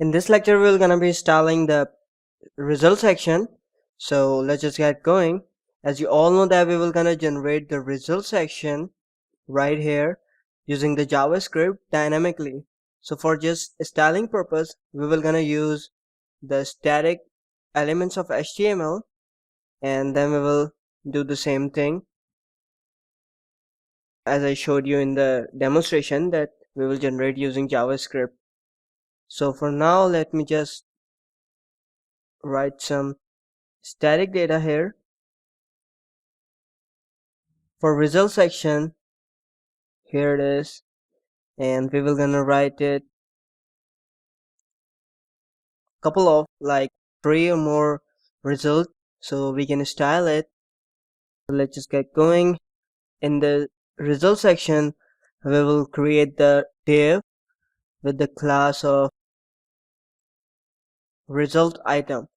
In this lecture, we're gonna be styling the result section. So let's just get going. As you all know that we will gonna generate the result section right here using the JavaScript dynamically. So for just styling purpose, we will gonna use the static elements of HTML, and then we will do the same thing as I showed you in the demonstration that we will generate using JavaScript. So for now, let me just write some static data here. For result section, here it is, and we will gonna write it couple of like 3 or more results so we can style it. So let's just get going. In the result section, we will create the div with the class of result item.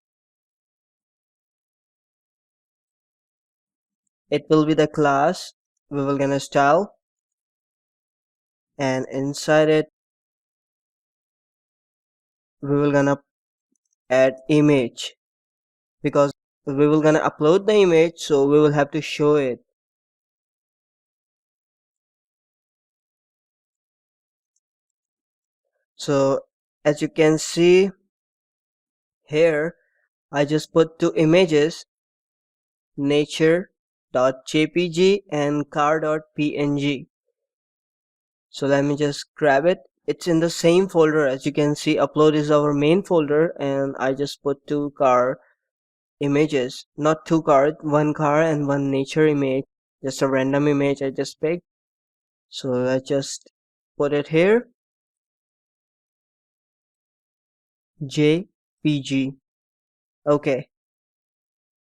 It will be the class we will gonna style, and inside it we will gonna add image because we will gonna upload the image, so we will have to show it. So as you can see here, I just put 2 images, nature.jpg and car.png. So let me just grab it. It's in the same folder. As you can see, upload is our main folder, and I just put 2 car images, not 2 car, 1 car and 1 nature image, just a random image I just picked. So let's just put it here, jpg. Okay,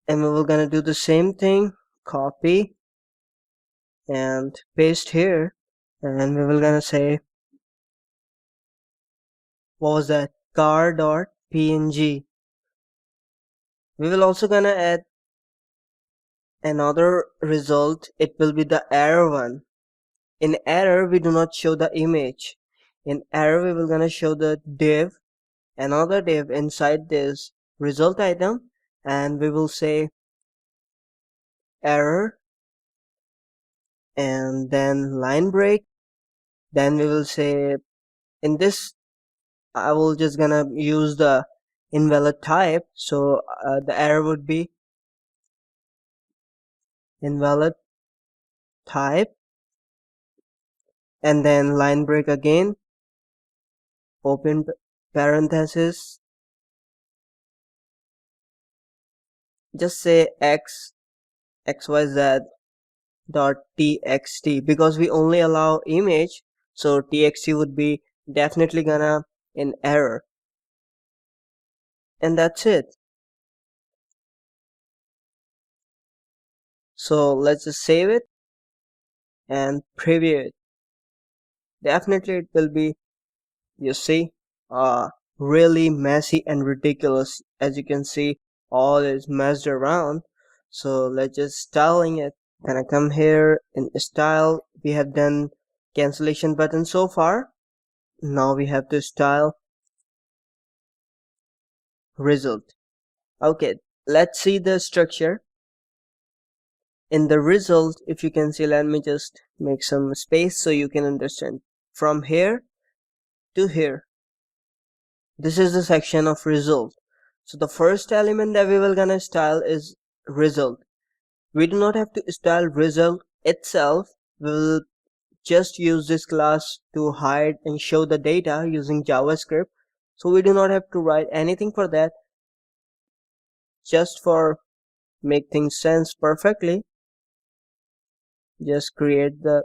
and we were gonna do the same thing, copy and paste here, and we will gonna say, what was that, car.png. We will also gonna add another result. It will be the error one. In error we do not show the image. In error we will gonna show the div, another div inside this result item, and we will say error and then line break. Then we will say, in this I will just gonna use the invalid type, so the error would be invalid type, and then line break again, open parenthesis, just say xyz dot txt, because we only allow image, so txt would be definitely gonna in error, and that's it. So let's just save it and preview it. Definitely it will be, you see, really messy and ridiculous. As you can see, all is messed around. So let's just styling it, and I come here in style. We have done cancellation button so far. Now we have to style result. Okay, let's see the structure. In the result, if you can see, let me just make some space so you can understand. From here to here, this is the section of result. So the first element that we will gonna style is result. We do not have to style result itself. We will just use this class to hide and show the data using JavaScript. So we do not have to write anything for that. Just for make things sense perfectly, just create the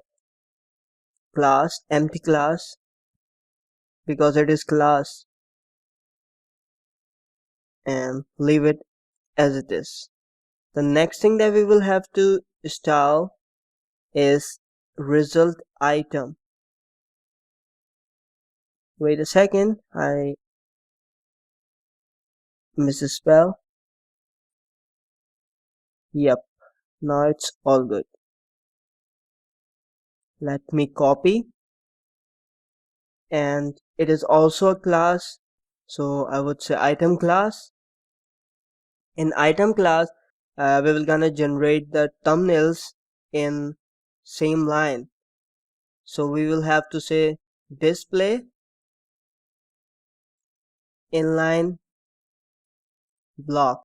class, empty class, because it is class, and leave it as it is. The next thing that we will have to style is result item. Wait a second, I misspell. Yep, now it's all good. Let me copy, and it is also a class, So I would say item class. In item class, we will gonna generate the thumbnails in same line. So we will have to say display inline block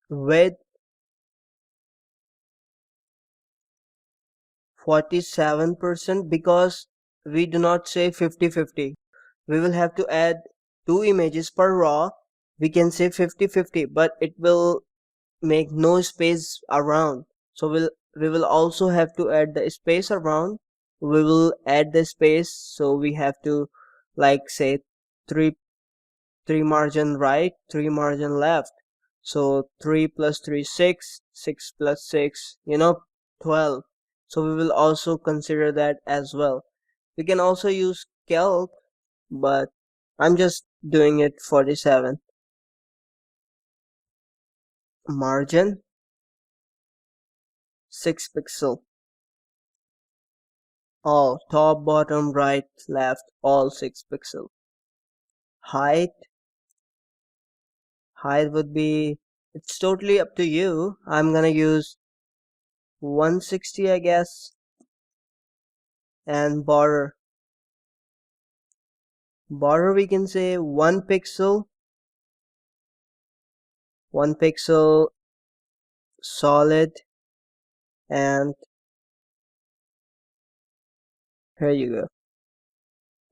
width 47%, because we do not say 50-50. We will have to add 2 images per raw. We can say 50-50, but it will make no space around. So we will also have to add the space around. We will add the space, so we have to like say 3 margin right, 3 margin left. So 3 plus 3 6, 6 plus 6, 12. So we will also consider that as well. We can also use calc, but I'm just doing it 47. Margin 6 pixel. All top, bottom, right, left, all 6 pixel. Height would be, it's totally up to you. I'm gonna use 160, I guess. And border we can say 1 pixel, 1 pixel solid, and here you go.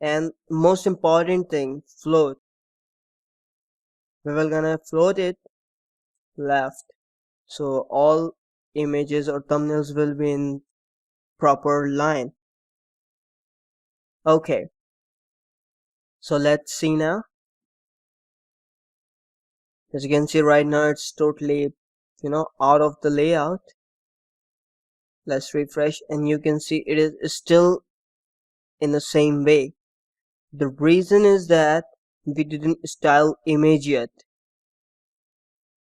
And most important thing, float. We will gonna float it left, so all images or thumbnails will be in proper line. Okay, so let's see now. As you can see right now, it's totally out of the layout. Let's refresh, and you can see it is still in the same way. The reason is that we didn't style image yet,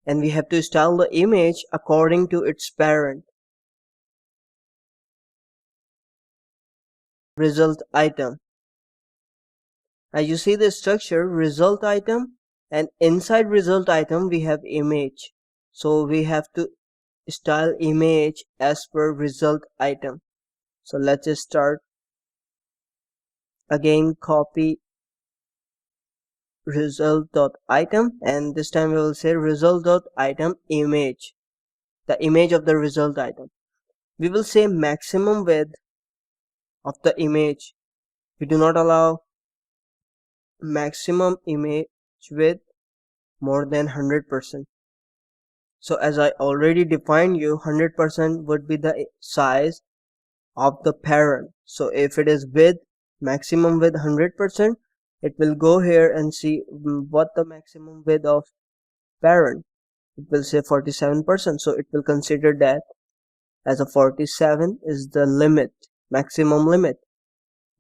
and we have to style the image according to its parent. Result item. As you see the structure, result item, and inside result item we have image. So we have to style image as per result item. So let's just start again, copy result.item, and this time we will say result.item image, the image of the result item. We will say maximum width of the image. We do not allow maximum image width more than 100%. So as I already defined you, 100% would be the size of the parent. So if it is width, maximum width 100%, it will go here and see what the maximum width of parent. It will say 47%, so it will consider that as a 47 is the limit, maximum limit.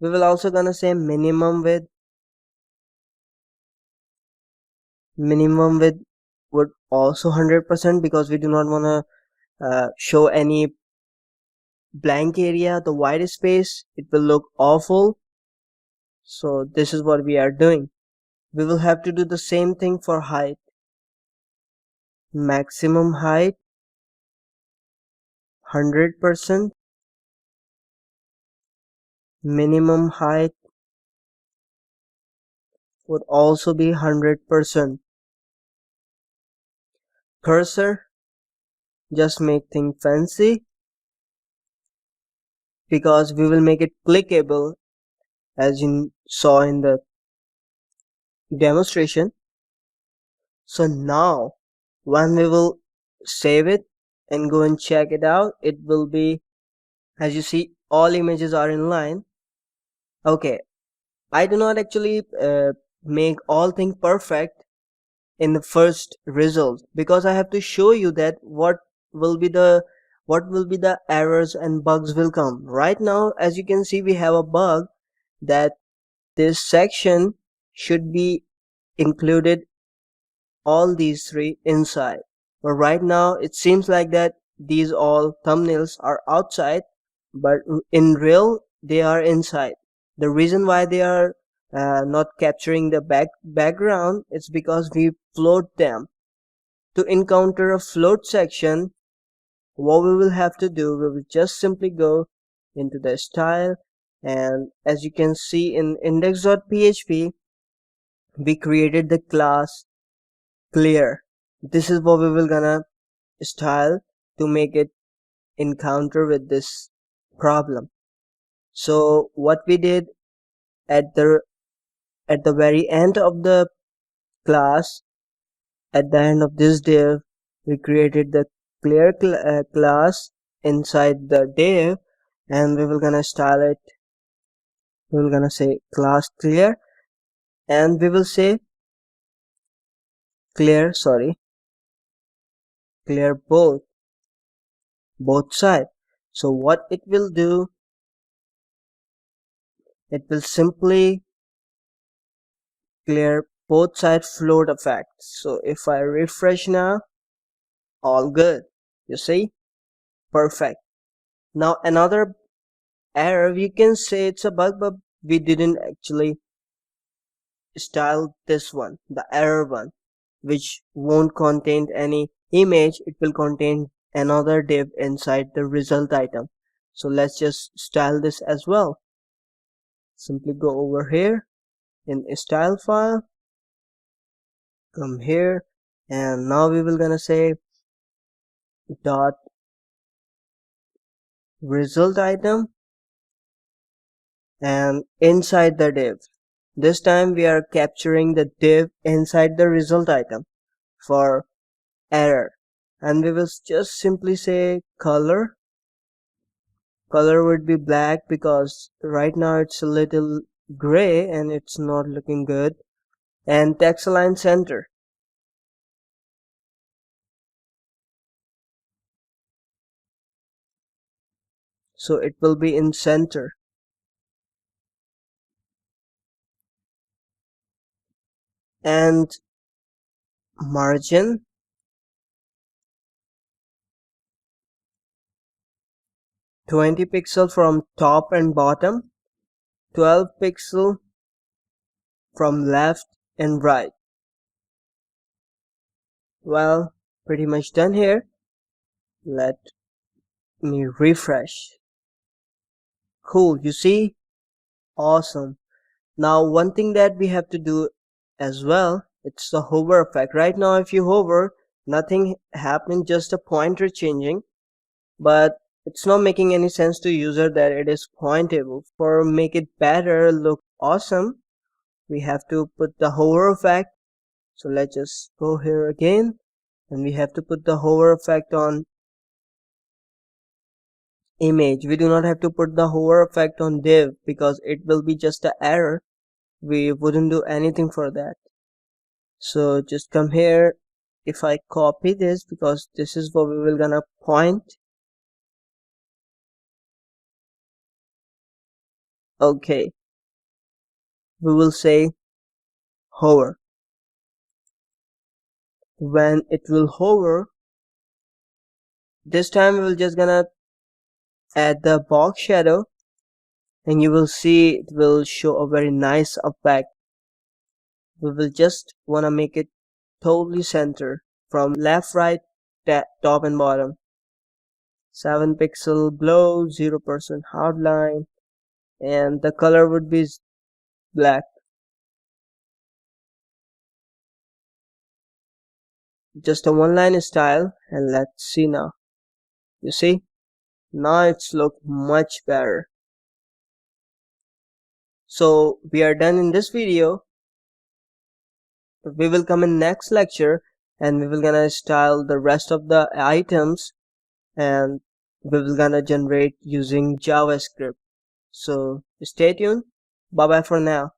We will also gonna say minimum width. Minimum width would also 100%, because we do not want to show any blank area, the white space. It will look awful. So this is what we are doing. We will have to do the same thing for height. Maximum height 100%. Minimum height would also be 100%. Cursor, just make things fancy, because we will make it clickable as you saw in the demonstration. So now when we will save it and go and check it out, it will be, as you see, all images are in line. Okay, I do not actually make all things perfect in the first result, because I have to show you that what will be the errors and bugs will come. Right now, as you can see, we have a bug that this section should be included all these 3 inside, but right now it seems like that these all thumbnails are outside, but in real they are inside. The reason why they are not capturing the background, it's because we float them. To encounter a float section, what we will have to do, we will just simply go into the style, and as you can see in index.php, we created the class clear. This is what we will gonna style to make it encounter with this problem. So what we did at the very end of the class, at the end of this div, we created the clear class inside the div, and we will gonna style it. We will gonna say class clear, and we will say clear both sides. So what it will do, it will simply clear both side float effect. So if I refresh now, all good. You see, perfect. Now another error, you can say it's a bug, but we didn't actually style this one, the error one, which won't contain any image. It will contain another div inside the result item. So let's just style this as well. Simply go over here in style file, come here, and now we will gonna say dot result item, and inside the div, this time we are capturing the div inside the result item for error, and we will just simply say color would be black because right now it's a little gray and it's not looking good, and text align center. So it will be in center. And margin 20 pixel from top and bottom, 12 pixel from left and right. Well, pretty much done here. Let me refresh. Cool, you see? Awesome. Now one thing that we have to do as well, it's the hover effect. Right now if you hover, nothing happening, just a pointer changing, but it's not making any sense to user that it is pointable. For make it better, look awesome, we have to put the hover effect. So let's just go here again, and we have to put the hover effect on image. We do not have to put the hover effect on div because it will be just an error. We wouldn't do anything for that. So just come here. If I copy this, because this is what we will gonna point. Okay, we will say hover. When it will hover, this time we will just gonna add the box shadow, and you will see it will show a very nice effect. We will just wanna make it totally center from left, right, top and bottom. 7 pixel glow, 0% hardline, and the color would be black. Just a one line style, and let's see now. You see, now it's look much better. So we are done in this video. We will come in next lecture, and we will gonna style the rest of the items, and we will gonna generate using JavaScript. So stay tuned. Bye bye for now.